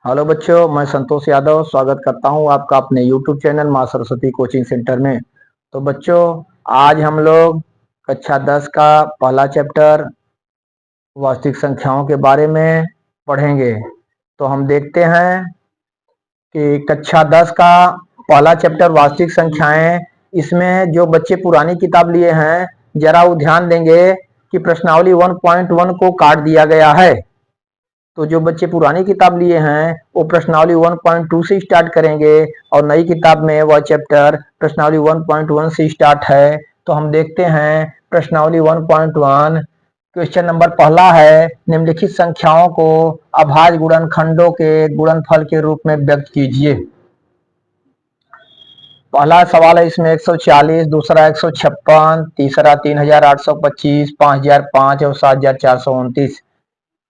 Hello बच्चों, मैं संतोष यादव स्वागत करता हूं आपका अपने YouTube चैनल मां सरस्वती कोचिंग सेंटर में। तो बच्चों, आज हम लोग कक्षा 10 का पहला चैप्टर वास्तविक संख्याओं के बारे में पढ़ेंगे। तो हम देखते हैं कि कक्षा 10 का पहला चैप्टर वास्तविक संख्याएं, इसमें जो बच्चे पुरानी किताब लिए हैं जरा वो ध्यान देंगे कि प्रश्नावली 1.1 को काट दिया गया है। तो जो बच्चे पुरानी किताब लिए हैं वो प्रश्नावली 1.2 से स्टार्ट करेंगे और नई किताब में वह चैप्टर प्रश्नावली 1.1 से स्टार्ट है। तो हम देखते हैं प्रश्नावली 1.1। क्वेश्चन नंबर पहला है, निम्नलिखित संख्याओं को अभाज्य गुणनखंडों के गुणनफल के रूप में व्यक्त कीजिए। पहला सवाल है इसमें 140, दूसरा 156, तीसरा 3825, 5005 और 7429।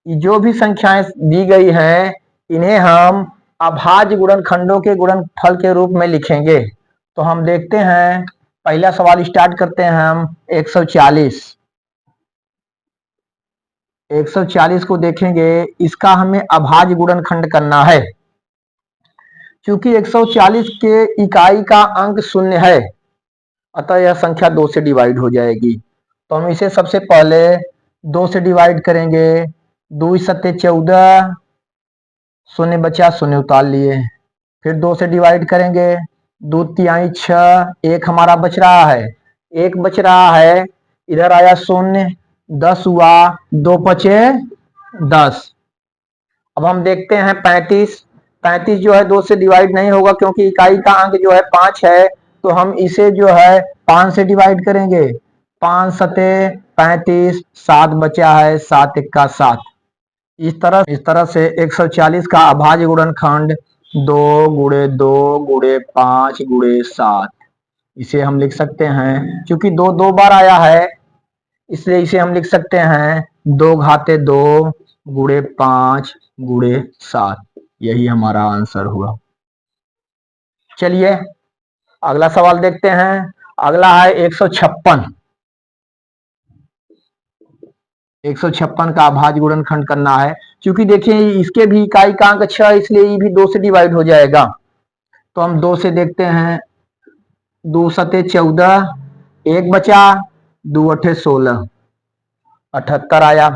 जो भी संख्याएं दी गई हैं इन्हें हम अभाज्य गुणनखंडों के गुणनफल के रूप में लिखेंगे। तो हम देखते हैं, पहला सवाल स्टार्ट करते हैं हम 140। 140 को देखेंगे, इसका हमें अभाज्य गुणनखंड करना है। क्योंकि 140 के इकाई का अंक शून्य है, अतः यह संख्या 2 से डिवाइड हो जाएगी। तो हम इसे सबसे पहले 2 से डिवाइड करेंगे। 2 सत्ते 14, शून्य बचा, शून्य उतार लिए। फिर 2 से डिवाइड करेंगे, 2 तिहाई 6, एक हमारा बच रहा है, एक बच रहा है, इधर आया शून्य, 10 हुआ, 2 बचे 10। अब हम देखते हैं 35। 35 जो है 2 से डिवाइड नहीं होगा क्योंकि इकाई का अंक जो है 5 है। तो हम इसे जो है 5 से डिवाइड करेंगे। 5 सते 35, 7 बचा है, 7 इक्का 7। इस तरह से 140 का अभाज्य गुणनखंड 2 गुणे 2 गुणे 5 गुणे 7, इसे हम लिख सकते हैं। क्योंकि 2 दो बार आया है इसलिए इसे हम लिख सकते हैं 2 घाते 2 गुणे 5 गुणे 7। यही हमारा आंसर हुआ। चलिए अगला सवाल देखते हैं। अगला है 156। 156 का अभाज्य गुणनखंड करना है। क्योंकि देखिए इसके भी इकाई का अंक 6 इसलिए ये भी 2 से डिवाइड हो जाएगा। तो हम 2 से देखते हैं। 2 सते 14, एक बचा, 2 अठे 16, 78 आया।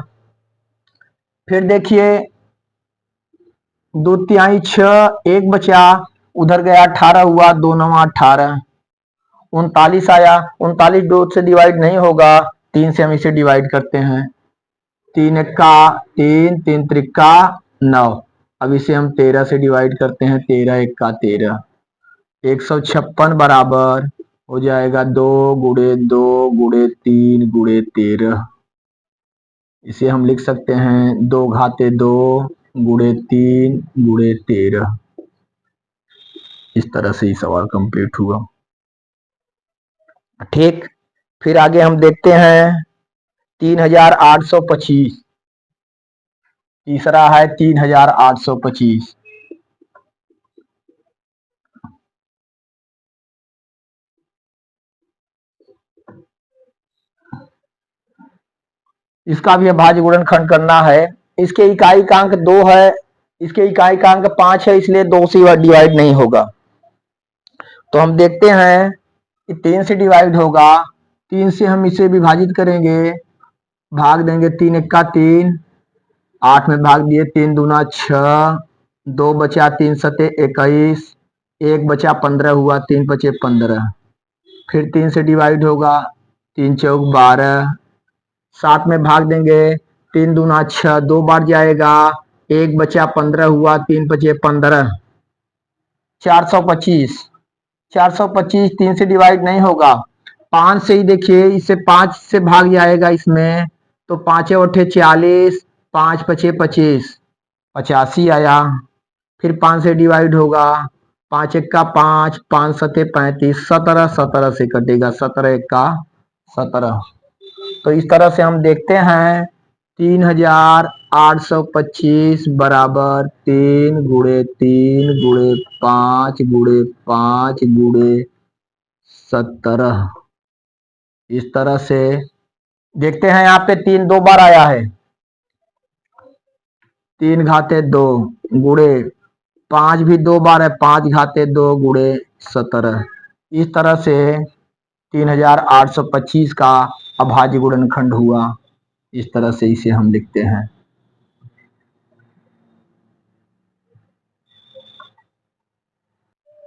फिर देखिए 2 तिहाई 6, एक बचा, उधर गया 18 हुआ, 2 नवा 18, 39 आया। 39 2 से डिवाइड नहीं होगा, 3 से हम इसे डिवाइड करते हैं। 3 इक्का 3, 3 त्रिक्का 9। अब इसे हम 13 से डिवाइड करते हैं। 13 इक्का 13। 156 बराबर हो जाएगा 2 गुणे 2 गुणे 3 गुणे 13। इसे हम लिख सकते हैं 2 घाते 2 गुणे 3 गुणे 13। इस तरह से ये सवाल कंप्लीट हुआ। ठीक, फिर आगे हम देखते हैं 3825। तीसरा है 3825। इसका भी अभाज्य गुणनखंड करना है। इसके इकाई का अंक 2 है, इसके इकाई का अंक 5 है, इसलिए 2 से डिवाइड नहीं होगा। तो हम देखते हैं कि 3 से डिवाइड होगा। 3 से हम इसे विभाजित करेंगे, भाग देंगे। 3 इक्का 3, 8 में भाग दिए। 3 दूना 6, 2 बचा, 3 सते 21, एक बचा, 15 हुआ, 3 बचे 15। फिर 3 से डिवाइड होगा। 3 चौक 12, 7 में भाग देंगे। 3 दूना 6, 2 बार जाएगा, एक बचा, 15 हुआ, 3 बचे 15। 425। 425 3 से डिवाइड नहीं होगा। 5 से ही देखिए, इसे 5 से भाग जाएगा इसमें। तो 5 अठे 40, 5 पचे 25, 85 आया। फिर 5 से डिवाइड होगा। 5 इक्का 5, 5 सते 35, 17, 17 से कटेगा। 17 इक्का 17। तो इस तरह से हम देखते हैं 3825 बराबर 3 गुणे 3 गुणे 5 गुणे 5 गुणे 17। इस तरह से देखते हैं, यहाँ पे 3 दो बार आया है। 3 घाते 2 गुणे 5 भी 2 बार है, 5 घाते 2 गुणे 17। इस तरह से 3825 का अभाज्य गुणनखंड हुआ। इस तरह से इसे हम लिखते हैं।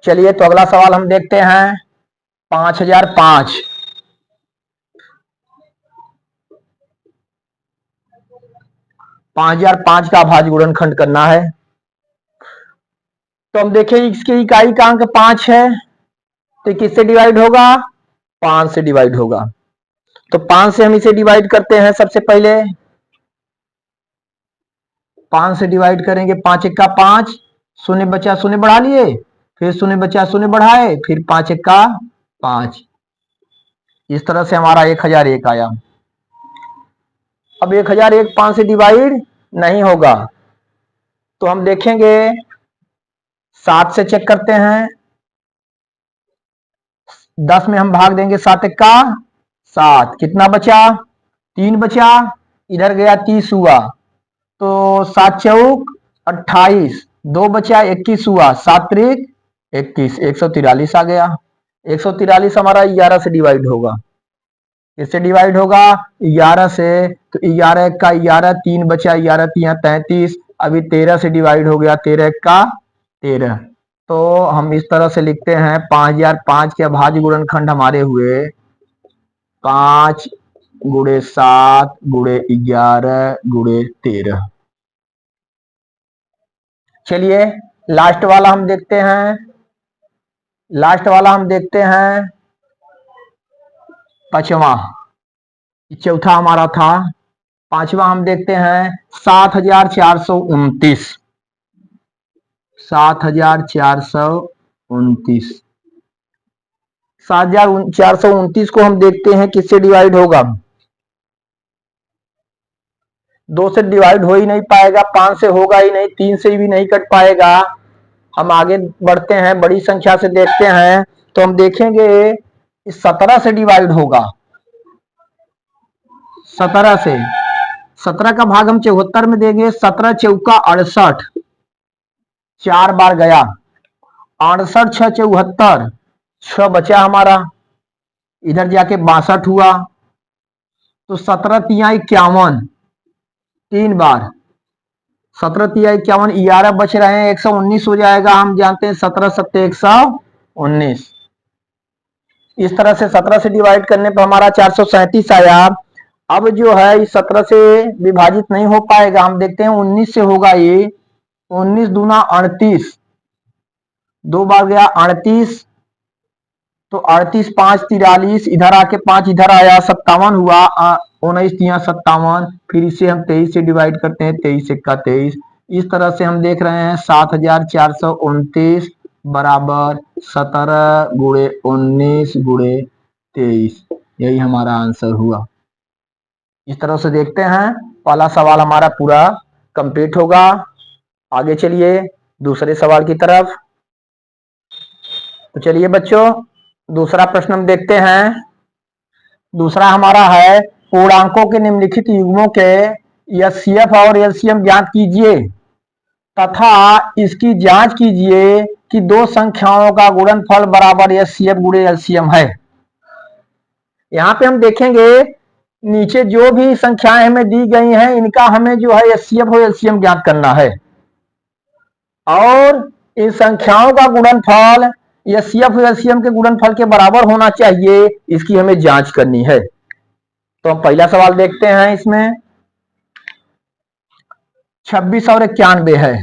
चलिए तो अगला सवाल हम देखते हैं। 5005 5005 का अभाज्य गुणनखंड करना है। तो हम देखें इसकी इकाई का अंक 5 है, तो किससे डिवाइड होगा? 5 से डिवाइड होगा। तो 5 से हम इसे डिवाइड करते हैं। सबसे पहले 5 से डिवाइड करेंगे। 5 1 का 5, शून्य बचा, शून्य बढ़ा लिए, फिर शून्य बचा, शून्य बढ़ाए, फिर 5 1 का 5। इस तरह से हमारा 1001 आया। अब 1001 5 से डिवाइड नहीं होगा, तो हम देखेंगे 7 से चेक करते हैं। 10 में हम भाग देंगे, 7 1 का 7, कितना बचा? 3 बचा, इधर गया 30 हुआ, तो 7 चौक 28, 2 बचा 21 हुआ, 7 त्रिक 21, 143 आ गया। 143 हमारा 11 से डिवाइड होगा। इससे डिवाइड होगा 11 से, तो 11 1 का 11, 3 बचा, 11 3 33, अभी 13 से डिवाइड हो गया, 13 1 का 13। तो हम इस तरह से लिखते हैं 5005 के अभाज्य गुणनखंड हमारे हुए 5 गुणे 7 गुणे 11 गुणे 13। चलिए लास्ट वाला हम देखते हैं। लास्ट वाला हम देखते हैं 5वां, चौथा हमारा था। 5वां हम देखते हैं 7429। 7429, 7429 को हम देखते हैं किससे डिवाइड होगा। 2 से डिवाइड हो ही नहीं पाएगा, 5 से होगा ही नहीं, 3 से भी नहीं कट पाएगा। हम आगे बढ़ते हैं, बड़ी संख्या से देखते हैं। तो हम देखेंगे 17 से डिवाइड होगा। 17 से, 17 का भाग हम 74 में देंगे। 17 चौका 68, 4 बार गया, 68 6 74, 6 बचा हमारा, इधर जाके 62 हुआ, तो 17 तिया 51, 3 बार, 17 तिया 51, 11 बच रहे हैं, 119 हो जाएगा। हम जानते हैं 17 सत्ते 119। इस तरह से 17 से डिवाइड करने पर हमारा 437 आया। अब जो है इस 17 से विभाजित नहीं हो पाएगा, हम देखते हैं 19 से होगा। ये 19 दूना 38, 2 बार गया 38, तो 38 5 43, इधर आके 5 इधर आया, 57 हुआ, 19 तिया 57। फिर इसे हम 23 से डिवाइड करते हैं, 23 1 का 23। इस तरह से हम देख रहे हैं 7429 बराबर 17 गुणे 19 गुणे 23। यही हमारा आंसर हुआ। इस तरह से देखते हैं पहला सवाल हमारा पूरा कंप्लीट होगा। आगे चलिए दूसरे सवाल की तरफ। तो चलिए बच्चों दूसरा प्रश्न हम देखते हैं। दूसरा हमारा है पूर्णांकों के निम्नलिखित युग्मों के एचसीएफ और एलसीएम ज्ञात कीजिए तथा इसकी जांच कीजिए कि दो संख्याओं का गुणनफल बराबर एचसीएफ गुणे एलसीएम है। यहाँ पे हम देखेंगे नीचे जो भी संख्याएं हमें दी गई हैं इनका हमें जो है एचसीएफ और एलसीएम ज्ञात करना है और इन संख्याओं का गुणनफल एचसीएफ और एलसीएम के गुणनफल के बराबर होना चाहिए, इसकी हमें जांच करनी है। तो हम पहला सवाल देखते हैं। इसमें 26 और 91 है।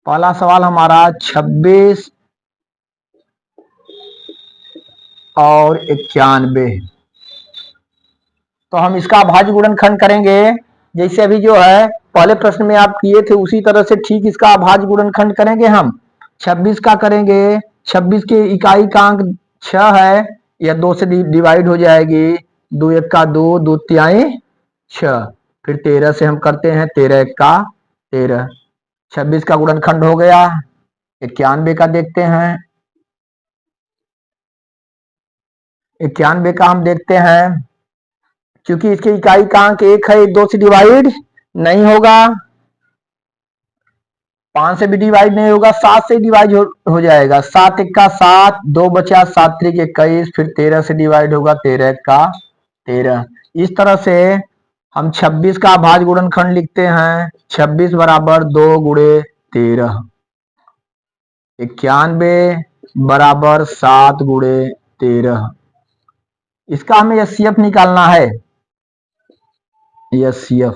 पहला सवाल हमारा 26 और 91। तो हम इसका अभाज्य गुणनखंड करेंगे जैसे अभी जो है पहले प्रश्न में आप किए थे उसी तरह से ठीक इसका अभाज्य गुणनखंड करेंगे। हम 26 का करेंगे। 26 के इकाई का अंक 6 है, यह 2 से डिवाइड हो जाएगी। 2 1 का 2, 2 तिहाई 6। फिर 13 से हम करते हैं, 13 1 का 13। 26 का गुणनखंड हो गया। 91 का देखते हैं। 91 का हम देखते हैं, क्योंकि इसकी इकाई का अंक 1 है, 2 से डिवाइड नहीं होगा। 5 से भी डिवाइड नहीं होगा, 7 से डिवाइड हो जाएगा। 7 1 7, 2 बचा, 7 3 21, फिर 13 से डिवाइड होगा, 13 1 13। इस तरह से हम 26 का अभाज्य गुणनखंड लिखते हैं। 26 बराबर 2 गुणे 13। 91 बराबर 7 गुणे 13। इसका हमें एचसीएफ निकालना है। एचसीएफ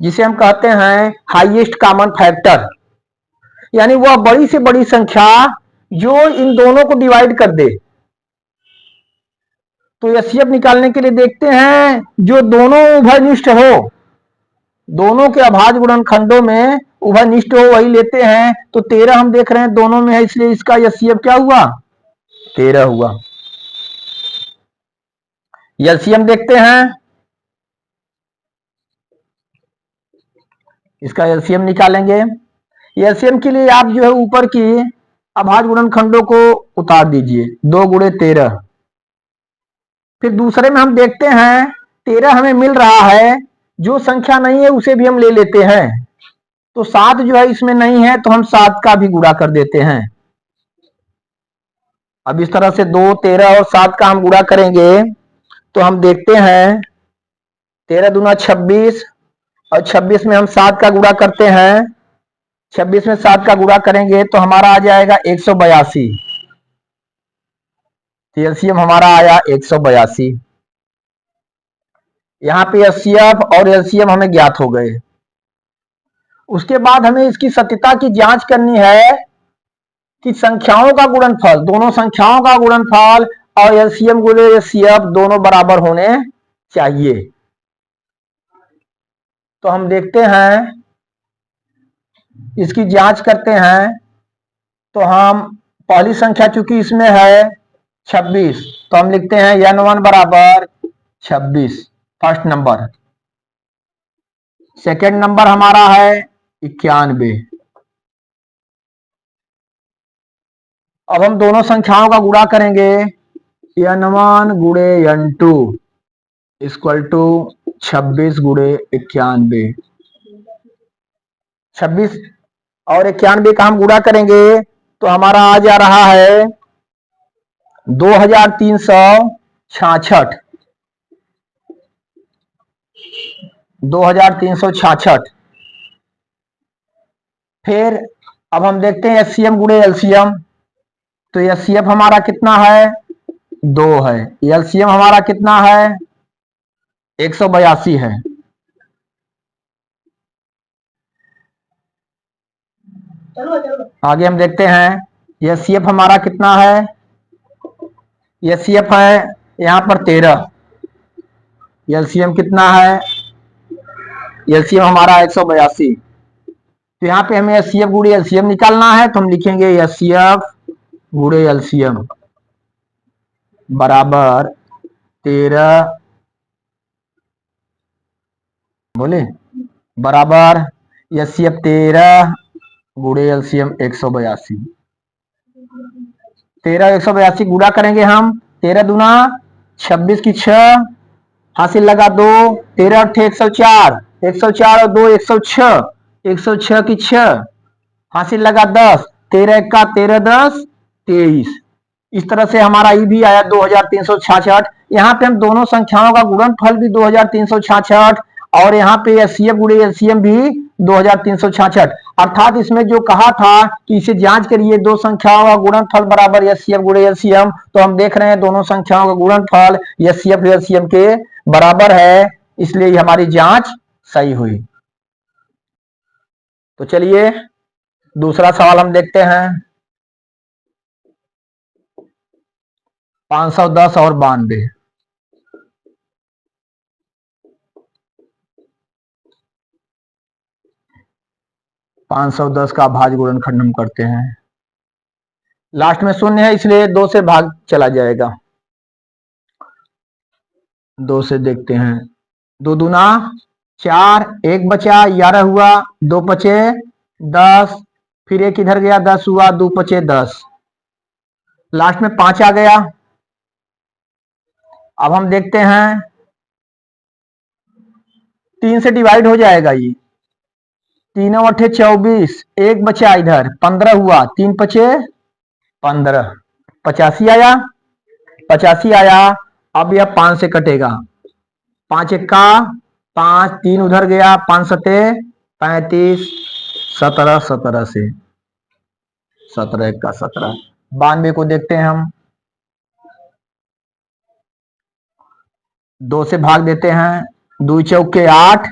जिसे हम कहते हैं हाईएस्ट कॉमन फैक्टर, यानी वह बड़ी से बड़ी संख्या जो इन दोनों को डिवाइड कर दे। तो एचसीएफ निकालने के लिए देखते हैं जो दोनों उभयनिष्ठ हो, दोनों के अभाज्य गुणनखंडों में उभयनिष्ठ हो वही लेते हैं। तो 13 हम देख रहे हैं दोनों में है, इसलिए इसका एचसीएफ क्या हुआ? 13 हुआ। एलसीएम देखते हैं, इसका एलसीएम निकालेंगे। एलसीएम के लिए आप जो है ऊपर की अभाज्य गुणनखंडों को उतार दीजिए, 2 गुणे 13। फिर दूसरे में हम देखते हैं 13 हमें मिल रहा है, जो संख्या नहीं है उसे भी हम ले लेते हैं। तो 7 जो है इसमें नहीं है, तो हम 7 का भी गुणा कर देते हैं। अब इस तरह से 2 13 और 7 का हम गुणा करेंगे तो हम देखते हैं 13 दूना 26, और 26 में हम 7 का गुणा करते हैं। 26 में 7 का गुणा करेंगे तो हमारा आ जाएगा 182। एलसीएम हमारा आया 182। यहाँ पे एचसीएफ और एलसीएम हमें ज्ञात हो गए। उसके बाद हमें इसकी सत्यता की जांच करनी है कि संख्याओं का गुणनफल, दोनों संख्याओं का गुणनफल और एलसीएम गुणे एचसीएफ दोनों बराबर होने चाहिए। तो हम देखते हैं, इसकी जांच करते हैं। तो हम पहली संख्या चूंकि इसमें है 26, तो हम लिखते हैं n1 बराबर 26, फर्स्ट नंबर। सेकेंड नंबर हमारा है 91। अब हम दोनों संख्याओं का गुणा करेंगे, n1 गुणे n2 इक्वल टू 26 गुणे 91। 26 और 91 का हम गुणा करेंगे तो हमारा आ जा रहा है 2366। 2366। फिर अब हम देखते हैं एचसीएम गुणे एलसीएम। तो एचसीएफ हमारा कितना है? 2 है। एलसीएम हमारा कितना है? 182 है। आगे हम देखते हैं एचसीएफ हमारा कितना है? एचसीएफ है यहाँ पर 13। एलसीएम कितना है? एलसीएम हमारा 182। तो यहाँ पे हमें एचसीएफ गुणे एलसीएम निकालना है, तो हम लिखेंगे एचसीएफ गुणे एलसीएम बराबर 13 बोले बराबर एचसीएफ 13 गुणे एलसीएम 182। 13 182 गुणा करेंगे हम। 13 दूना 26 की 6, हासिल लगा 2, 13 8 104, 104 और 2 106, 106 की 6, हासिल लगा 10, 13 1 13 10 23। इस तरह से हमारा ये भी आया 2366। यहाँ पे हम दोनों संख्याओं का गुणनफल भी 2366 और यहाँ पे एचसीएफ गुणे एलसीएम भी 2366। अर्थात इसमें जो कहा था कि इसे जांच करिए दो संख्याओं का गुणनफल बराबर एचसीएफ गुणे एलसीएम, तो हम देख रहे हैं दोनों संख्याओं का गुणनफल एचसीएफ एलसीएम के बराबर है, इसलिए हमारी जांच सही हुई। तो चलिए दूसरा सवाल हम देखते हैं। 510 और 92। 510 का भाज्य गुणनखंड हम करते हैं। लास्ट में शून्य है इसलिए 2 से भाग चला जाएगा। 2 से देखते हैं। 2 दूना 4, 1 बचा 11 हुआ, 2 बचे 10, फिर 1 इधर गया 10 हुआ, 2 बचे 10, लास्ट में 5 आ गया। अब हम देखते हैं 3 से डिवाइड हो जाएगा ये, तीनों अठे 24, एक बचा इधर 15 हुआ, 3 पचे 15, 85 आया, 85 आया। अब यह 5 से कटेगा, 5 इक्का 5, 3 उधर गया, 5 सते 35, 17, 17 से 17 इक्का 17, 92 को देखते हैं हम, 2 से भाग देते हैं, 2 चौके 8,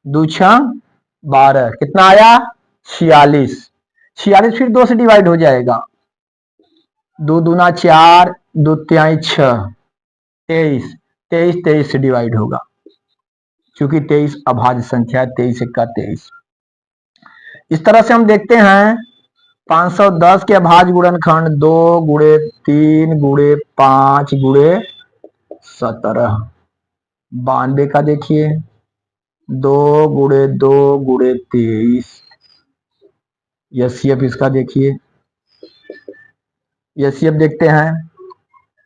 2 छंग 12, कितना आया 46, 46 फिर 2 से डिवाइड हो जाएगा, 2 दूना 4, 2 तिहाई 6, 23, 23 23 से डिवाइड होगा, क्योंकि 23 अभाज्य संख्या है, 23 इक्का 23। इस तरह से हम देखते हैं 510 के अभाज्य गुणनखंड 2 गुणे 3 गुणे 5 गुणे 17। 92 का देखिए, 2 गुणे 2 गुणे 23। एचसीएफ इसका देखिए, एचसीएफ देखते हैं,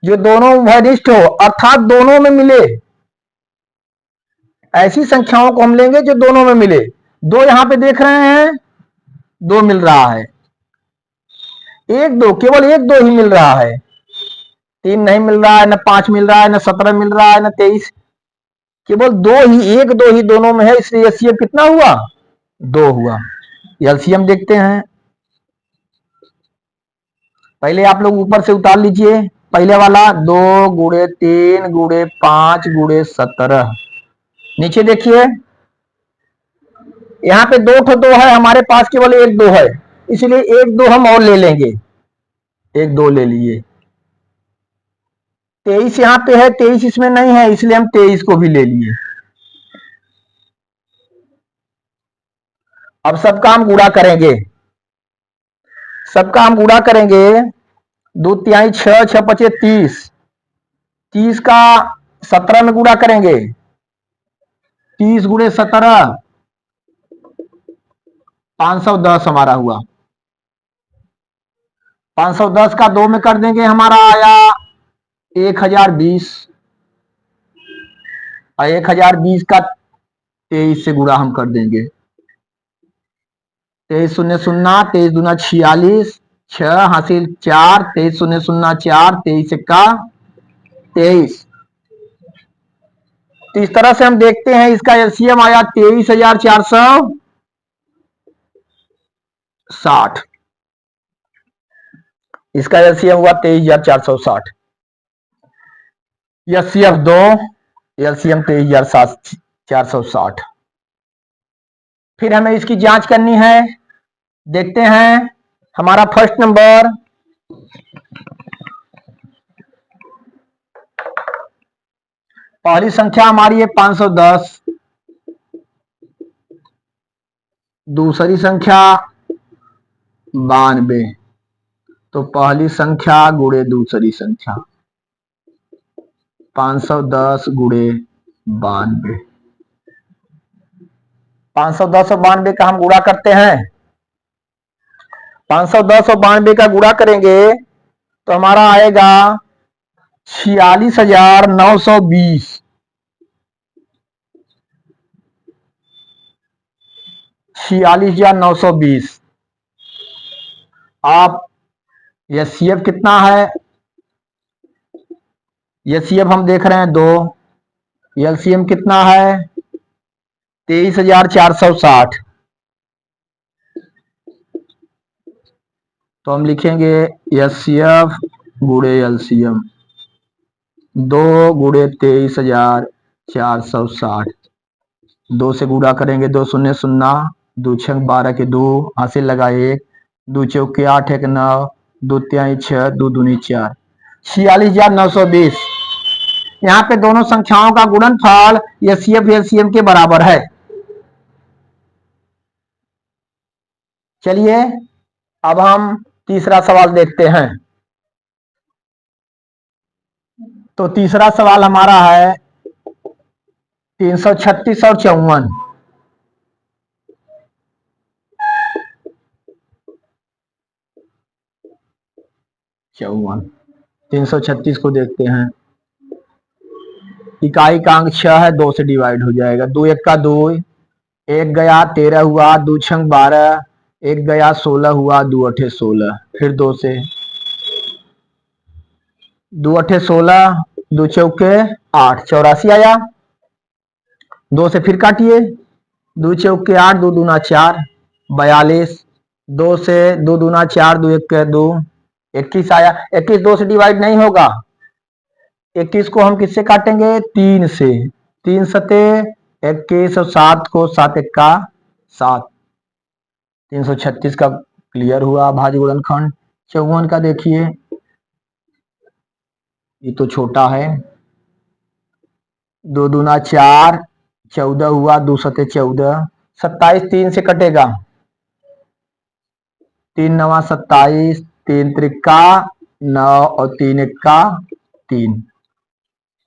जो दोनों उभयनिष्ठ हो अर्थात दोनों में मिले, ऐसी संख्याओं को हम लेंगे जो दोनों में मिले। 2 यहां पे देख रहे हैं, 2 मिल रहा है, 1 2 केवल 1 2 ही मिल रहा है, 3 नहीं मिल रहा है, न 5 मिल रहा है, न 17 मिल रहा है, न 23, केवल 2 ही, 1 2 ही दोनों में है, इसलिए एचसीएफ कितना हुआ 2 हुआ। एलसीएम देखते हैं, पहले आप लोग ऊपर से उतार लीजिए, पहले वाला 2 गुणे 3 गुणे 5 गुणे 17। नीचे देखिए, यहाँ पे 2 ठो 2 है, हमारे पास केवल 1 2 है, इसलिए 1 2 हम और ले लेंगे, 1 2 ले लिए। 23 यहाँ पे है, 23 इसमें नहीं है, इसलिए हम 23 को भी ले लिए। अब सबका हम गुणा करेंगे, सबका हम गुणा करेंगे, 2 तिहाई 6, 6 पचे 30, 30 का 17 में गुणा करेंगे, 30 गुणे 17 510 हमारा हुआ। 510 का 2 में कर देंगे, हमारा आया 1020, और 1020 का 23 से गुणा हम कर देंगे, 23 शून्य शून्य, 23 दूना 46, 6 हासिल 4, 23 शून्य शून्य 4, 23 इक्का 23। तो इस तरह से हम देखते हैं, इसका एलसीएम आया 23,460, इसका एलसीएम हुआ 23,460। HCF 2, LCM 23,460। फिर हमें इसकी जांच करनी है, देखते हैं। हमारा फर्स्ट नंबर, पहली संख्या हमारी है 510, दूसरी संख्या 92, तो पहली संख्या गुणे दूसरी संख्या, 510 गुणे 92, 510 और 92 का हम गुणा करते हैं। 510 और 92 का गुणा करेंगे तो हमारा आएगा 46,920, 46,920। आप एचसीएफ कितना है, एचसीएफ हम देख रहे हैं 2, एलसीएम कितना है 23,460, तो हम लिखेंगे एचसीएफ गुणे एलसीएम, 2 गुणे 23,460, 2 से गुणा करेंगे, 2 शून्य शून्य, 2 छंग 12 के 2 हासिल लगा 1, 2 चौके 8 1 9, 2 तिहाई 6, 2 दूनी 4, 46,920। यहाँ पे दोनों संख्याओं का गुणनफल एचसीएफ एलसीएम के बराबर है। चलिए अब हम तीसरा सवाल देखते हैं। तो तीसरा सवाल हमारा है 336 और 54। 336 को देखते हैं, इकाई का अंक 6 है, 2 से डिवाइड हो जाएगा, 2 1 का 2, एक गया 13 हुआ, दो छंग 12, एक गया 16 हुआ, दो अठे 16, फिर दो से, दो अठे 16, दो चौके 8, 84 आया। दो से फिर काटिए, दो चौके 8, दो दूना 4, 42, दो से दो दूना 4, दो एक के 2, 21 आया। 21 दो से डिवाइड नहीं होगा, 21 को हम किससे काटेंगे, 3 से, 3 सते 21 और 7 को 7 एक का 7, 336 का क्लियर हुआ भाज्य गुणनखंड। 54 का देखिए, ये तो छोटा है, दो दूना 4, 14 हुआ, दो सते 14, 27 3 से कटेगा, 3 नवा 27, 3 त्रिका 9 और 3 इक्का 3।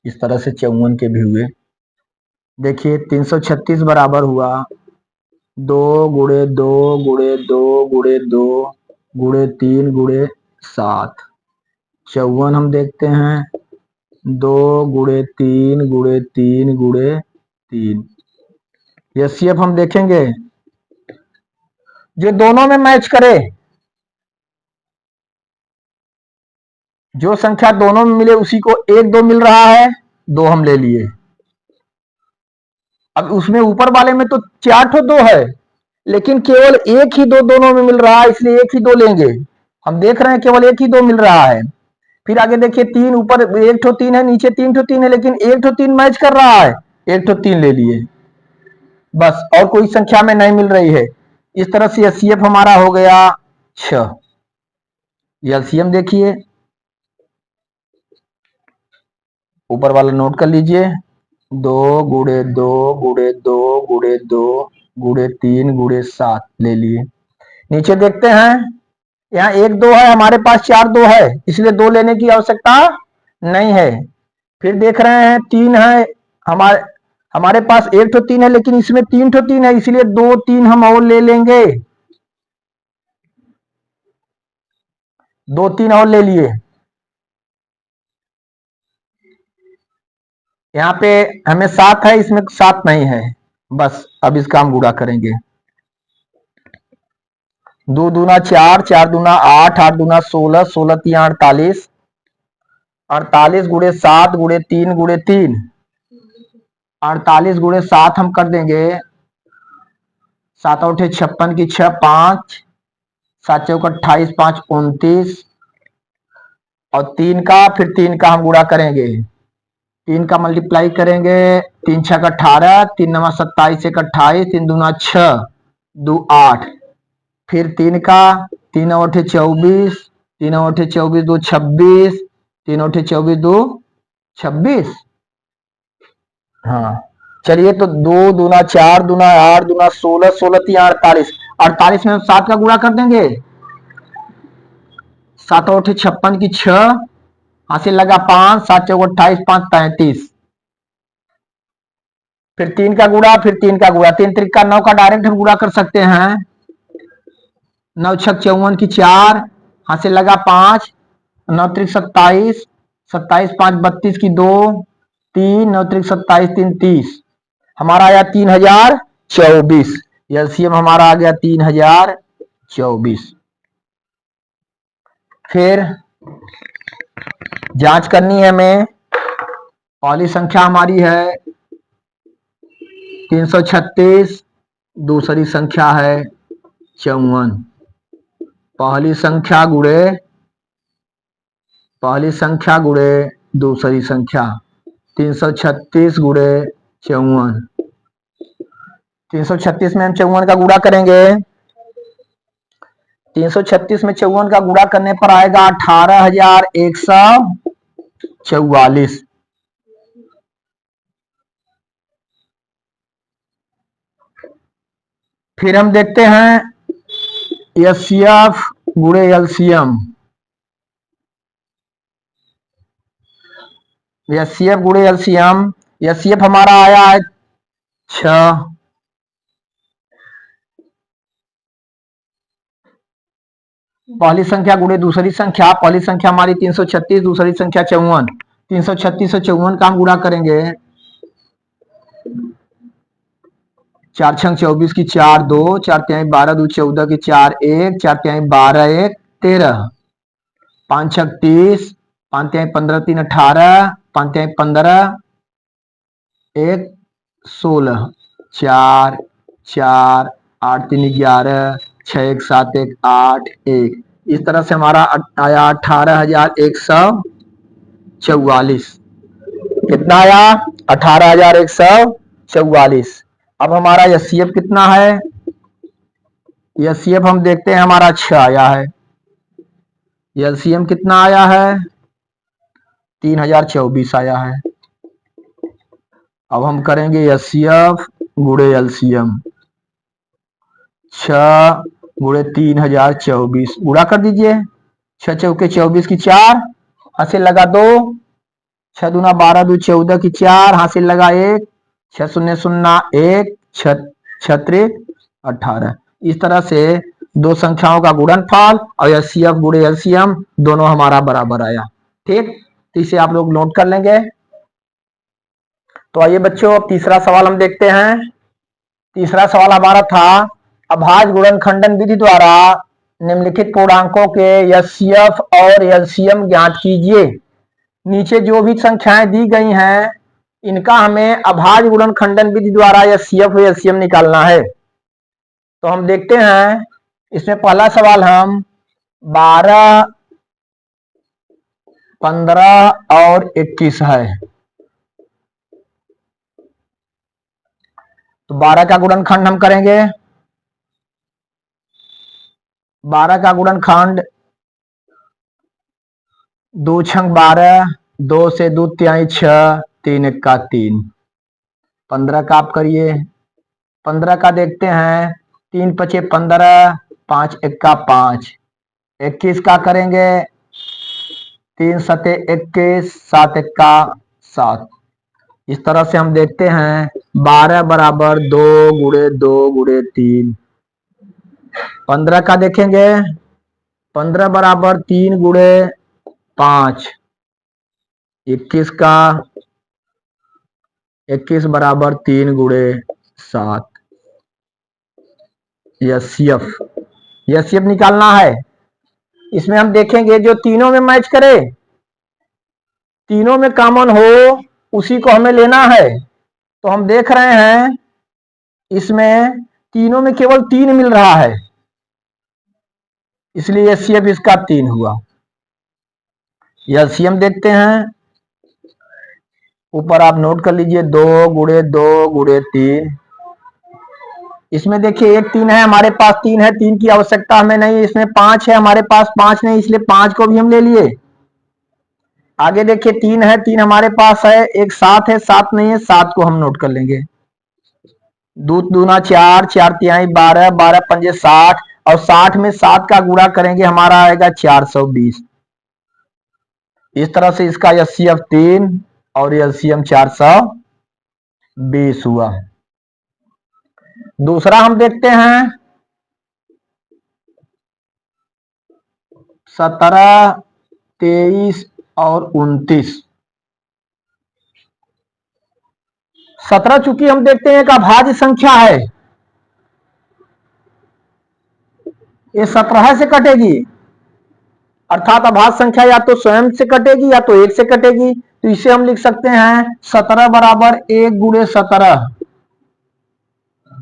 इस तरह से 54 के भी हुए। देखिए 336 बराबर हुआ 2 गुणे 2 गुणे 2 गुणे 2 गुणे 3 गुणे 7। 54 हम देखते हैं 2 गुणे 3 गुणे 3 गुणे 3। एचसीएफ हम देखेंगे जो दोनों में मैच करे, जो संख्या दोनों में मिले उसी को 1 2 मिल रहा है, 2 हम ले लिए। अब उसमें ऊपर वाले में तो 4 ठो 2 है, लेकिन केवल एक ही 2 दोनों में मिल रहा है, इसलिए एक ही 2 लेंगे। हम देख रहे हैं केवल एक ही 2 मिल रहा है। फिर आगे देखिए 3, ऊपर एक ठो 3 है, नीचे 3 ठो 3 है, लेकिन एक ठो 3 मैच कर रहा है, एक ठो 3 ले लिए बस, और कोई संख्या में नहीं मिल रही है। इस तरह से एचसीएफ हमारा हो गया 6। एलसीएम देखिए, ऊपर वाला नोट कर लीजिए, 2 गुणे 2 गुणे 2 गुणे 2 गुणे 3 गुणे 7 ले लिए। नीचे देखते हैं, यहाँ 1 2 है, हमारे पास 4 2 है, इसलिए 2 लेने की आवश्यकता नहीं है। फिर देख रहे हैं 3 है, हमारे पास 1 ठो 3 है, लेकिन इसमें 3 ठो 3 है, इसलिए 2 3 हम और ले लेंगे, 2 3 और ले लिए। यहाँ पे हमें 7 है, इसमें 7 नहीं है, बस अब इसका हम गुणा करेंगे। 2 दूना 4, 4 दूना 8, 8 दूना 16, 16 3 48, 48 गुणे 7 गुणे 3 गुणे 3, 48 गुणे 7 हम कर देंगे, 7 8 56 की 6 5, 7 चौक 28, 5 29, और 3 का, फिर 3 का हम गुणा करेंगे, 3 का मल्टीप्लाई करेंगे, 3 6 18, 3 9 27, 1 28, 3 दूना 6, 2 8, फिर 3 का, 3 8 24, 3 8 24 2 26, 3 8 24 2 26। हाँ चलिए, तो 2 दूना 4 दूना 8 दूना 16, 16 3 48, 48 में हम 7 का गुणा कर देंगे, 7 8 56 की 6, हासिल लगा 5, 7 चौक 28, 5 35, फिर 3 का गुणा, फिर 3 का गुणा, 3 त्रिक का 9 का डायरेक्ट हम गुणा कर सकते हैं, 9 6 54 की 4, हासिल लगा 5, 9 त्रिक 27, 27 5 32 की 2, 3 9 त्रिक 27 3 30, हमारा आया 3024। एलसीएम हमारा आ गया 3024। फिर जांच करनी है हमें, पहली संख्या हमारी है 336, दूसरी संख्या है 54। पहली संख्या गुणे दूसरी संख्या, 336 गुणे 54। 336 में हम 54 का गुणा करेंगे, 336 में 54 का गुणा करने पर आएगा 18,144। फिर हम देखते हैं एचसीएफ गुणे एलसीएम। एचसीएफ गुणे एलसीएम, एचसीएफ हमारा आया है 6। पहली संख्या गुणे दूसरी संख्या, पहली संख्या हमारी 336, दूसरी संख्या 54। 336 और 54 का हम गुणा करेंगे, 4 छंग 24 की 4 2, 4 तिहाई 12 2 14 की 4 1, 4 तिहाई 12 1 13, 5 छक 30, 5 तिहाई 15 3 18, 5 तिहाई 15 1 16, 4 4 8 3 11, 6 1 7 1 8 1। इस तरह से हमारा आया 18,144। कितना आया? 18,144। अब हमारा एचसीएफ कितना है? एचसीएफ हम देखते हैं, हमारा 6 आया है। एलसीएम कितना आया है? 3024 आया है। अब हम करेंगे एचसीएफ गुणे एलसीएम। 6 गुणे 3024 गुणा कर दीजिए। 6 चौके 24 की 4, हासिल लगा 2, 6 दूना 12 2 14 की 4, हासिल लगा 1, 6 शून्य 0 1, 6 18। इस तरह से दो संख्याओं का गुणनफल और एचसीएफ गुणे एलसीएम दोनों हमारा बराबर आया। ठीक, तो इसे आप लोग नोट कर लेंगे। तो आइए बच्चों, अब तीसरा सवाल हम देखते हैं। तीसरा सवाल हमारा था, अभाज्य गुणनखंडन विधि द्वारा निम्नलिखित पूर्णांकों के एचसीएफ और एलसीएम ज्ञात कीजिए। नीचे जो भी संख्याएं दी गई हैं, इनका हमें अभाज्य गुणनखंडन विधि द्वारा एचसीएफ और एलसीएम निकालना है। तो हम देखते हैं, इसमें पहला सवाल हम 12, 15 और 21 है। तो 12 का गुणनखंड हम करेंगे। 12 का गुणनखंड 2 छंग 12, 2 से 2 तिहाई 6, 3 1 3। 15 का आप करिए। 15 का देखते हैं, 3 पचे 15, 5 1 5। 21 का करेंगे, 3 सते 21, 7 1 7। इस तरह से हम देखते हैं 12 बराबर 2 गुणे 2 गुणे 3। 15 का देखेंगे, 15 बराबर 3 गुणे 5। 21 का 21 बराबर 3 गुणे 7। एचसीएफ निकालना है। इसमें हम देखेंगे जो तीनों में मैच करे, तीनों में कॉमन हो, उसी को हमें लेना है। तो हम देख रहे हैं इसमें तीनों में केवल 3 मिल रहा है, इसलिए एचसीएफ इसका 3 हुआ। एलसीएम देखते हैं, ऊपर आप नोट कर लीजिए 2 गुणे 2 गुणे 3। इसमें देखिए 1 3 है, हमारे पास 3 है, 3 की आवश्यकता हमें नहीं। इसमें 5 है, हमारे पास 5 नहीं, इसलिए 5 को भी हम ले लिए। आगे देखिए 3 है, 3 हमारे पास है। एक 7 है, 7 नहीं है, 7 को हम नोट कर लेंगे। 2 दूना 4, 4 तिहाई 12, 12 पंजे 60 और 60 में 7 का गुणा करेंगे, हमारा आएगा 420। इस तरह से इसका एचसीएफ 3 और एलसीएम 420 हुआ। दूसरा हम देखते हैं 17, 23 और 29। 17 चूंकि हम देखते हैं एक अभाज्य संख्या है, ये 17 से कटेगी, अर्थात अभाज्य संख्या या तो स्वयं से कटेगी या तो 1 से कटेगी। तो इसे हम लिख सकते हैं 17 बराबर 1 गुणे 17।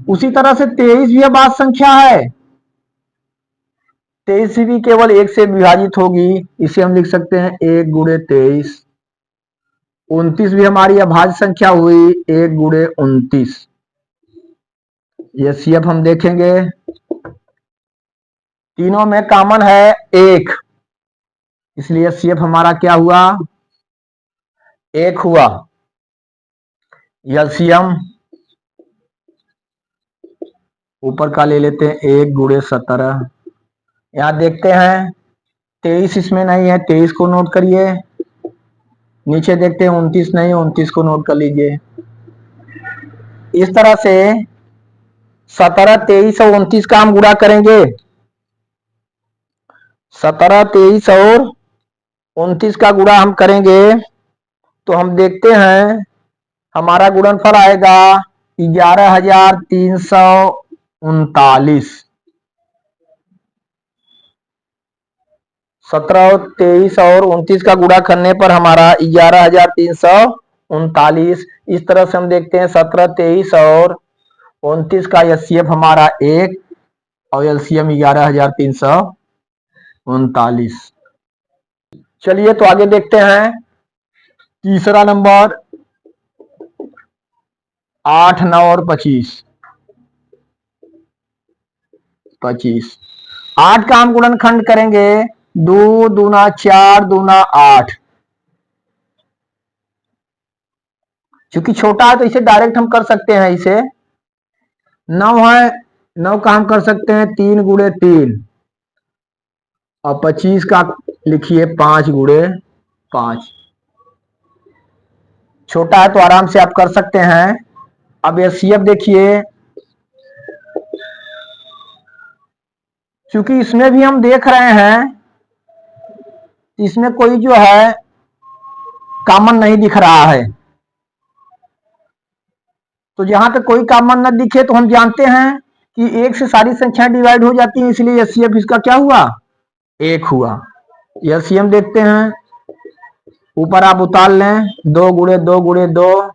उसी तरह से 23 भी अभाज्य संख्या है, 23 भी केवल 1 से विभाजित होगी, इसे हम लिख सकते हैं 1 गुणे 23। 29 भी हमारी अभाज्य संख्या हुई, 1 गुणे 29। एचसीएफ हम देखेंगे, तीनों में कॉमन है 1, इसलिए एचसीएफ हमारा क्या हुआ? 1 हुआ। एलसीएम ऊपर का ले लेते हैं, 1 गुणे 17। यहां देखते हैं 23 इसमें नहीं है, 23 को नोट करिए। नीचे देखते हैं 29 नहीं, 29 को नोट कर लीजिए। इस तरह से 17, 23 और 29 का हम गुणा करेंगे। 17, 23 और 29 का गुणा हम करेंगे तो हम देखते हैं हमारा गुणनफल आएगा 11,339। 17, 23 और 29 का गुणा करने पर हमारा 11,339। इस तरह से हम देखते हैं 17, 23 और 29 का एचसीएफ हमारा 1 और एलसीएम 11,339। चलिए तो आगे देखते हैं तीसरा नंबर 8, 9 और 25। 8 का हम गुणनखंड करेंगे 2 दूना 4 दूना 8। क्योंकि छोटा है तो इसे डायरेक्ट हम कर सकते हैं। इसे 9 है, 9 का हम कर सकते हैं 3 गुणे 3 और 25 का लिखिए 5 गुणे 5। छोटा है तो आराम से आप कर सकते हैं। अब एचसीएफ देखिए, क्योंकि इसमें भी हम देख रहे हैं इसमें कोई जो है कॉमन नहीं दिख रहा है। तो जहां तक कोई कॉमन न दिखे तो हम जानते हैं कि 1 से सारी संख्याएं डिवाइड हो जाती हैं, इसलिए एचसीएफ इसका क्या हुआ? 1 हुआ। एलसीएम देखते हैं, ऊपर आप उतार लें 2 गुणे 2 गुणे 2,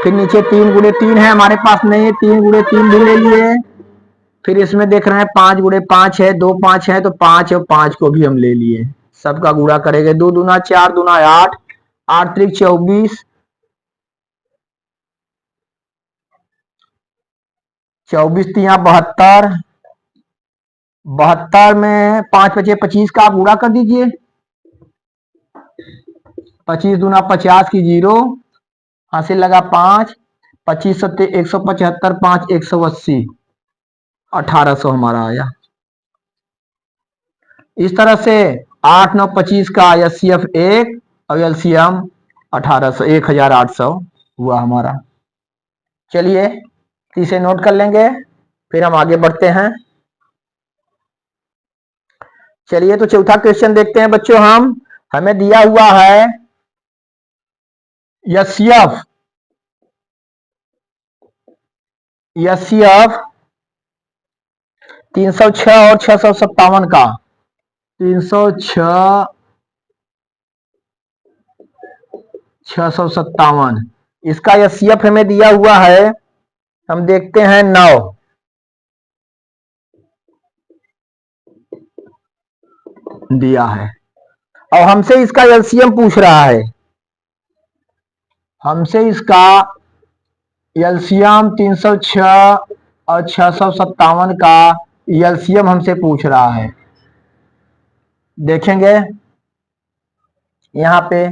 फिर नीचे 3 गुणे 3 है, हमारे पास नहीं है, 3 गुणे 3 भी ले लिए। फिर इसमें देख रहे हैं 5 गुणे 5 है, 2 5 है तो 5 और 5 को भी हम ले लिए। सबका गुणा करेंगे 2 दूना 4 दूना 8, 8 त्रिक 24, 24 तिया 72, 72 में 5 बचे 25 का आप गुणा कर दीजिए। 25 दूना 50 की 0, हासिल लगा 5, 25 सत्ते 175, 5 180, 1800 हमारा आया। इस तरह से 8 9 25 का एचसीएफ 1 और एलसीएम 1800, 1800 हुआ हमारा। चलिए इसे नोट कर लेंगे, फिर हम आगे बढ़ते हैं। चलिए तो चौथा क्वेश्चन देखते हैं बच्चों। हमें दिया हुआ है एचसीएफ 306 और 657 का। 306 657, इसका एचसीएफ हमें दिया हुआ है, हम देखते हैं 9। दिया है और हमसे इसका एलसीएम पूछ रहा है। हमसे इसका एलसीएम 306 और 657 का एलसीएम हमसे पूछ रहा है। देखेंगे यहां पे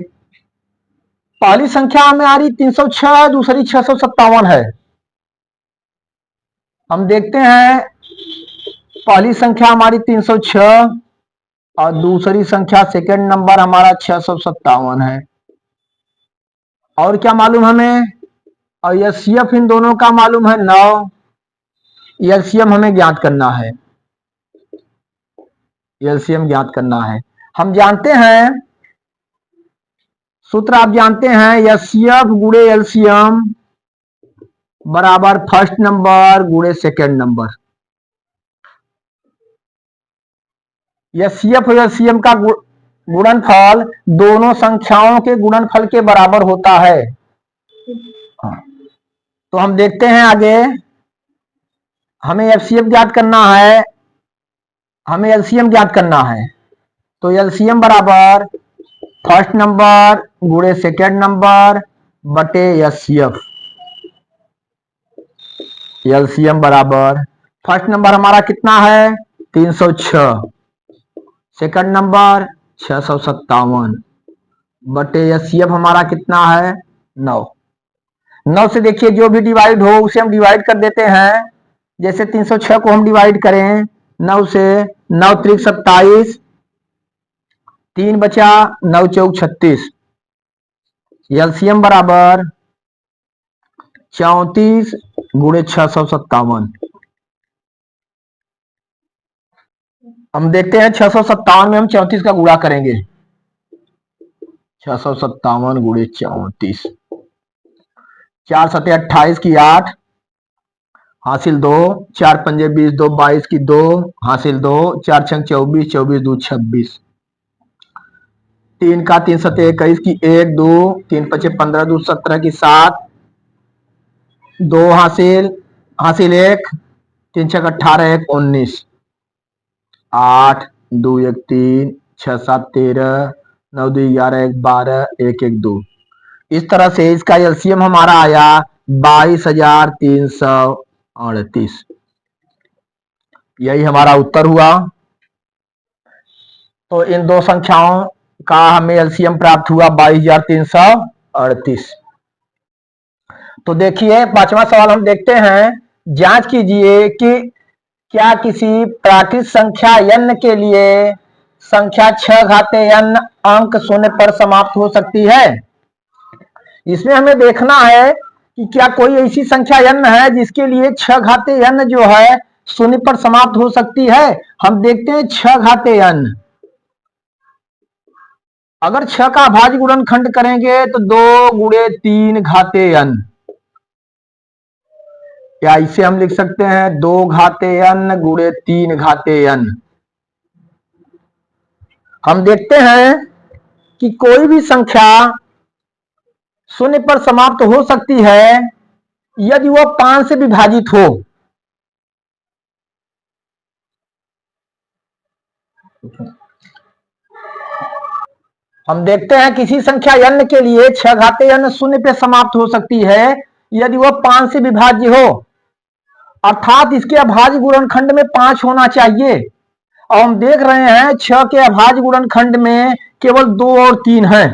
पहली संख्या हमें आ रही 306 है, दूसरी 657 है। हम देखते हैं पहली संख्या हमारी 306 और दूसरी संख्या सेकंड नंबर हमारा 657 है। और क्या मालूम हमें? और एचसीएफ इन दोनों का मालूम है 9। एलसीएम हमें ज्ञात करना है। एलसीएम ज्ञात करना है। हम जानते हैं सूत्र, आप जानते हैं एचसीएफ गुणे एलसीएम बराबर फर्स्ट नंबर गुणे सेकंड नंबर। एचसीएफ और एलसीएम का गुणनफल दोनों संख्याओं के गुणनफल के बराबर होता है। तो हम देखते हैं आगे, हमें एचसीएफ ज्ञात करना है, हमें एलसीएम ज्ञात करना है। तो एलसीएम बराबर फर्स्ट नंबर गुणे सेकंड नंबर बटे एचसीएफ। एलसीएम बराबर फर्स्ट नंबर हमारा कितना है 306, सेकंड नंबर 657 बटे एचसीएफ हमारा कितना है 9। 9 से देखिए जो भी डिवाइड हो उसे हम डिवाइड कर देते हैं। जैसे 306 को हम डिवाइड करें 9 से, 9 त्रिक 27, 3 बचा 9 चौक 36। एलसीएम बराबर 34 गुणे 657। हम देखते हैं 657 में हम 34 का गुणा करेंगे। 657 गुणे 34, 4 सते 28 की 8 हासिल 2, 4 पंजे 20, 2 22 की 2 हासिल 2, 4 छंग 24, 24 2 26, 3 का 3 सते 21 की 1 2, 3 पचे 15 2 17 की 7, 2 हासिल हासिल 1, 3 छक 18 1 19, 8 2 1 3, 6 7 13, 9 2 11 1 12, 1 1 2। इस तरह से इसका एलसीएम हमारा आया 22,338। यही हमारा उत्तर हुआ। तो इन दो संख्याओं का हमें एलसीएम प्राप्त हुआ 22,338। तो देखिए 5वां सवाल हम देखते हैं। जांच कीजिए कि क्या किसी प्राकृत संख्या n के लिए संख्या 6 घाते n अंक शून्य पर समाप्त हो सकती है। इसमें हमें देखना है कि क्या कोई ऐसी संख्या n है जिसके लिए 6 घाते n जो है शून्य पर समाप्त हो सकती है। हम देखते हैं 6 घाते n, अगर 6 का अभाज्य गुणनखंड करेंगे तो 2 गुणे 3 घाते n, या इसे हम लिख सकते हैं 2 घाते n गुणे 3 घाते n। हम देखते हैं कि कोई भी संख्या शून्य पर समाप्त हो सकती है यदि वह 5 से विभाजित हो। हम देखते हैं किसी संख्या n के लिए 6 घाते n शून्य पे समाप्त हो सकती है यदि वह 5 से विभाज्य हो, अर्थात इसके अभाज्य गुणनखंड में 5 होना चाहिए। और हम देख रहे हैं 6 के अभाज्य गुणनखंड में केवल 2 और 3 है,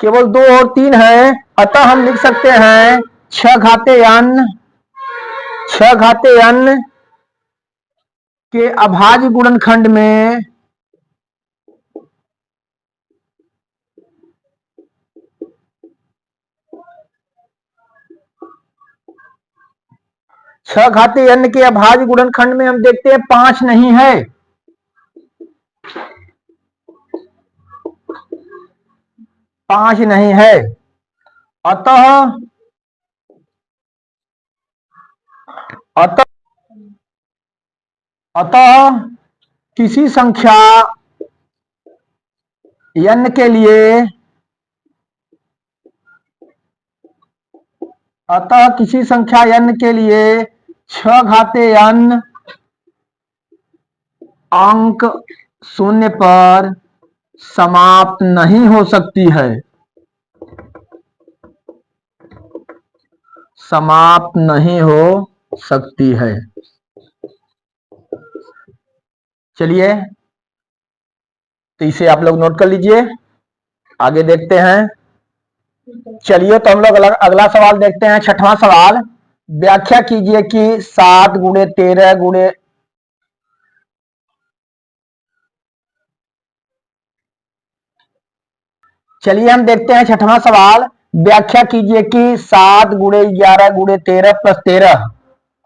केवल 2 और 3 है। अतः हम लिख सकते हैं 6 घाते n के अभाज्य गुणनखंड में 6 घाते n के अभाज्य गुणनखंड में हम देखते हैं 5 नहीं है। पांच नहीं है। अतः अतः अतः किसी संख्या n के लिए अतः किसी संख्या n के लिए 6 घाते n अंक शून्य पर समाप्त नहीं हो सकती है, समाप्त नहीं हो सकती है। चलिए तो इसे आप लोग नोट कर लीजिए, आगे देखते हैं। चलिए तो हम लोग अगला सवाल देखते हैं। 6वां सवाल, व्याख्या कीजिए कि 7 गुणे 13 गुणे चलिए हम देखते हैं 6वां सवाल, व्याख्या कीजिए कि 7 गुणे 11 गुणे 13 प्लस 13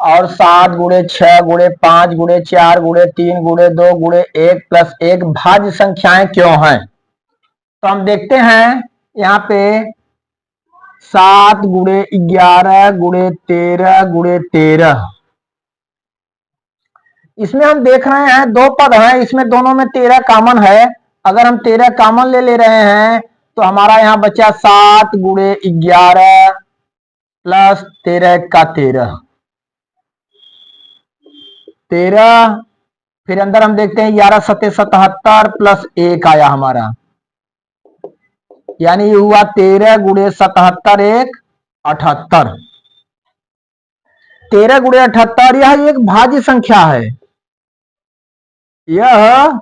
और 7 गुणे 6 गुणे 5 गुणे 4 गुणे 3 गुणे 2 गुणे 1 प्लस 1 भाज्य संख्याएं क्यों हैं। तो हम देखते हैं यहाँ पे 7 गुणे 11 गुणे 13 गुणे 13, इसमें हम देख रहे हैं 2 पद हैं, इसमें दोनों में 13 कॉमन है। अगर हम 13 कॉमन ले रहे हैं तो हमारा यहाँ बचा 7 गुणे 11 प्लस 13 का 13, फिर अंदर हम देखते हैं 11 सत्ते 77 प्लस 1 आया हमारा, यानी ये हुआ 13 गुणे 77 1 78। 13 गुणे 78 यह एक भाज्य संख्या है, यह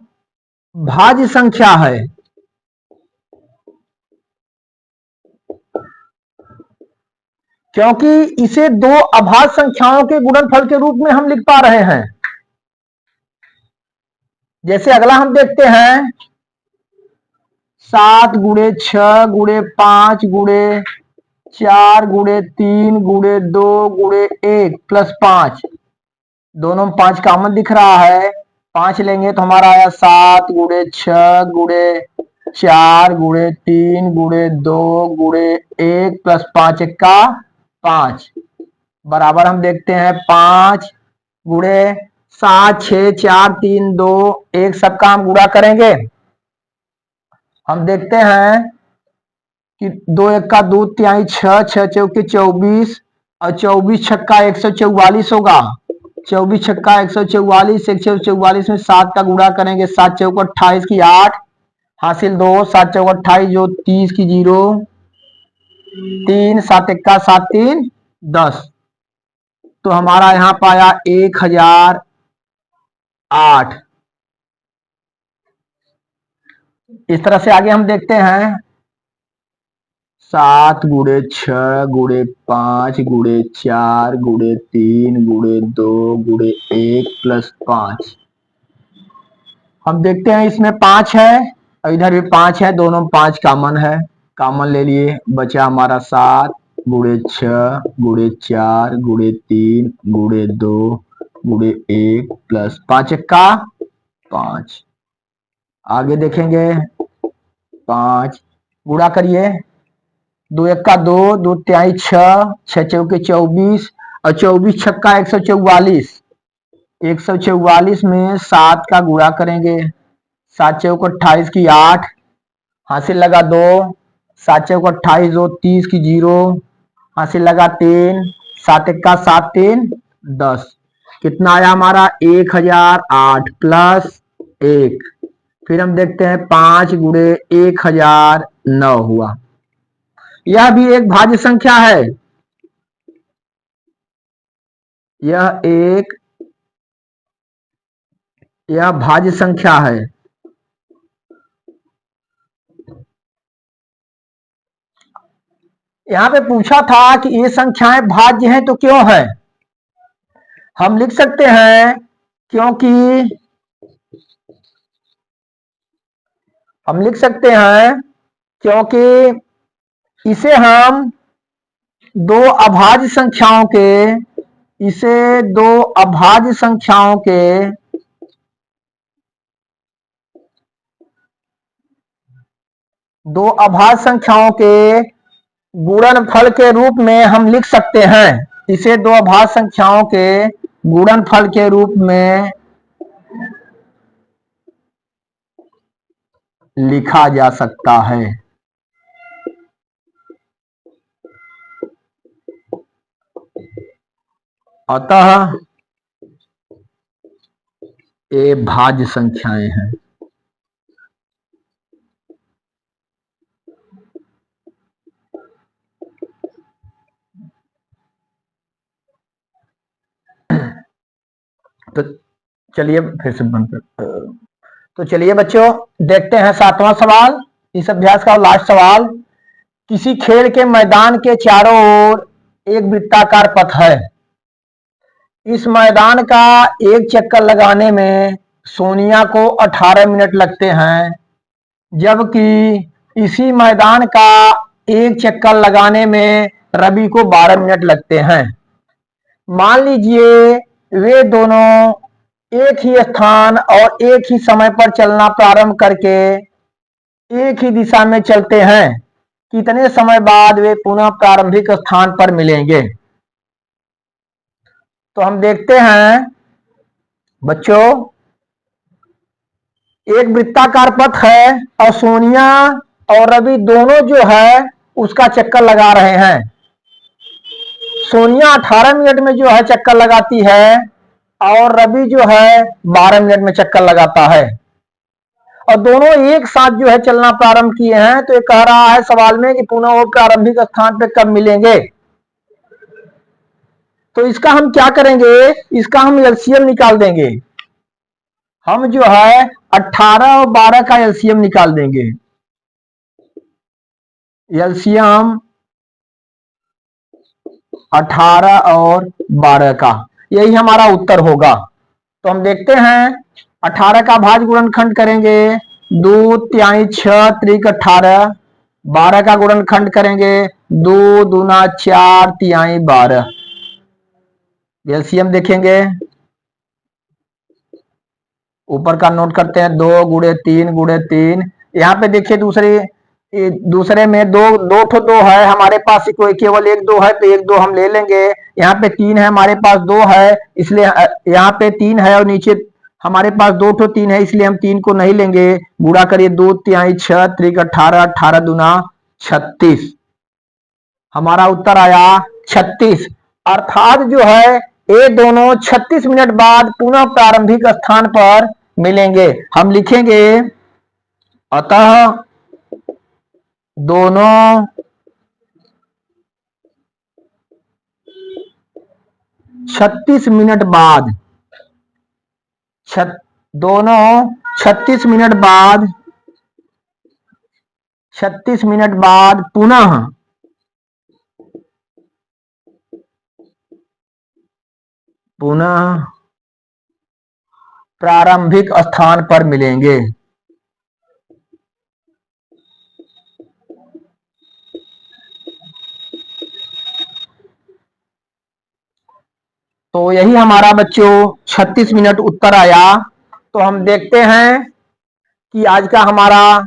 भाज्य संख्या है। क्योंकि इसे 2 अभाज्य संख्याओं के गुणनफल के रूप में हम लिख पा रहे हैं। जैसे अगला हम देखते हैं 7 गुणे 6 गुणे 5 गुणे 4 गुणे 3 गुणे 2 गुणे 1 प्लस 5, दोनों में 5 कॉमन दिख रहा है, 5 लेंगे तो हमारा आया 7 गुणे 6 गुणे 4 गुणे 3 गुणे 2 गुणे 1 प्लस 5 का 5 बराबर हम देखते हैं 5 गुणे 7 6 4 3 2 1 सबका हम गुणा करेंगे। हम देखते हैं कि 2 1 का 2 तिहाई 6 6 चौके 24 और 24 छक्का 144 होगा। 24 छक्का 144 144 में 7 का गुणा करेंगे 7 चौक 28 की 8 हासिल 2 7 चौक 28 जो 30 की 0 3 7 इक्का 7 3 10 तो हमारा यहाँ पाया 1008। इस तरह से आगे हम देखते हैं 7 गुणे 6 गुणे 5 गुणे 4 गुणे 3 गुणे 2 गुणे 1 प्लस 5 हम देखते हैं इसमें 5 है और इधर भी 5 है, दोनों 5 कॉमन है, कॉमन ले लिए बचा हमारा 7 गुणे 6 गुणे 4 गुणे 3 गुणे 2 गुणे 1 प्लस 5 का 5। आगे देखेंगे 5 गुणा करिए 2 1 का 2 2 तिहाई 6 6 चौके 24 और 24 छक्का 144 144 में 7 का गुणा करेंगे 7 चौक 28 की 8 हासिल लगा 2 7 चौक 28 2 30 की 0 हासिल लगा 3 7 इक्का 7 3 10 कितना आया हमारा 1008 प्लस 1। फिर हम देखते हैं 5 गुणे 1009 हुआ। यह भी एक भाज्य संख्या है, यह भाज्य संख्या है। यहां पे पूछा था कि ये संख्याएं भाज्य हैं तो क्यों है। हम लिख सकते हैं क्योंकि इसे हम दो अभाज्य संख्याओं के गुणनफल के रूप में हम लिख सकते हैं। इसे दो अभाज्य संख्याओं के गुणनफल के रूप में लिखा जा सकता है। अतः ये भाज्य संख्याएं हैं। तो चलिए फिर से बंद कर। तो चलिए बच्चों देखते हैं 7वां सवाल, इस अभ्यास का लास्ट सवाल। किसी खेल के मैदान के चारों ओर एक वृत्ताकार पथ है। इस मैदान का एक चक्कर लगाने में सोनिया को 18 मिनट लगते हैं, जबकि इसी मैदान का एक चक्कर लगाने में रवि को 12 मिनट लगते हैं। मान लीजिए वे दोनों एक ही स्थान और एक ही समय पर चलना प्रारंभ करके एक ही दिशा में चलते हैं। कितने समय बाद वे पुनः प्रारंभिक स्थान पर मिलेंगे। तो हम देखते हैं बच्चों, एक वृत्ताकार पथ है और सोनिया और रवि दोनों जो है उसका चक्कर लगा रहे हैं। सोनिया 18 मिनट में जो है चक्कर लगाती है और रवि जो है 12 मिनट में चक्कर लगाता है, और दोनों एक साथ जो है चलना प्रारंभ किए हैं। तो ये कह रहा है सवाल में कि पुनः वो प्रारंभिक स्थान पे कब मिलेंगे। तो इसका हम क्या करेंगे, इसका हम एलसीएम निकाल देंगे। हम जो है 18 और 12 का एलसीएम निकाल देंगे। एलसीएम 18 और 12 का, यही हमारा उत्तर होगा। तो हम देखते हैं 18 का भाज्य गुणनखंड करेंगे 2 तिहाई 6 त्रिक 18। 12 का गुणनखंड करेंगे 2 दूना 4 तिहाई 12। एलसीएम देखेंगे, ऊपर का नोट करते हैं 2 गुणे 3 गुणे 3 यहाँ पे देखिए दूसरे में दो दो ठो दो है हमारे पास, कोई केवल एक दो है तो एक दो हम ले लेंगे। यहाँ पे तीन है, हमारे पास दो है, इसलिए यहाँ पे तीन है और नीचे हमारे पास दो ठो तीन है, इसलिए हम तीन को नहीं लेंगे। गुणा करिए, 2 6 त्रिक 18, 18 दूना 36। हमारा उत्तर आया 36। अर्थात जो है ये दोनों 36 मिनट बाद पुनः प्रारंभिक स्थान पर मिलेंगे। हम लिखेंगे अतः दोनों 36 मिनट बाद, दोनों 36 मिनट बाद, 36 मिनट बाद पुनः प्रारंभिक स्थान पर मिलेंगे। तो यही हमारा बच्चों 36 मिनट उत्तर आया। तो हम देखते हैं कि आज का हमारा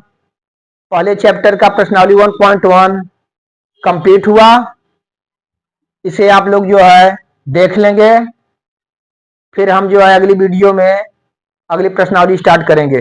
पहले चैप्टर का प्रश्नावली 1.1 कंप्लीट हुआ। इसे आप लोग जो है देख लेंगे, फिर हम जो है अगली वीडियो में अगली प्रश्नावली स्टार्ट करेंगे।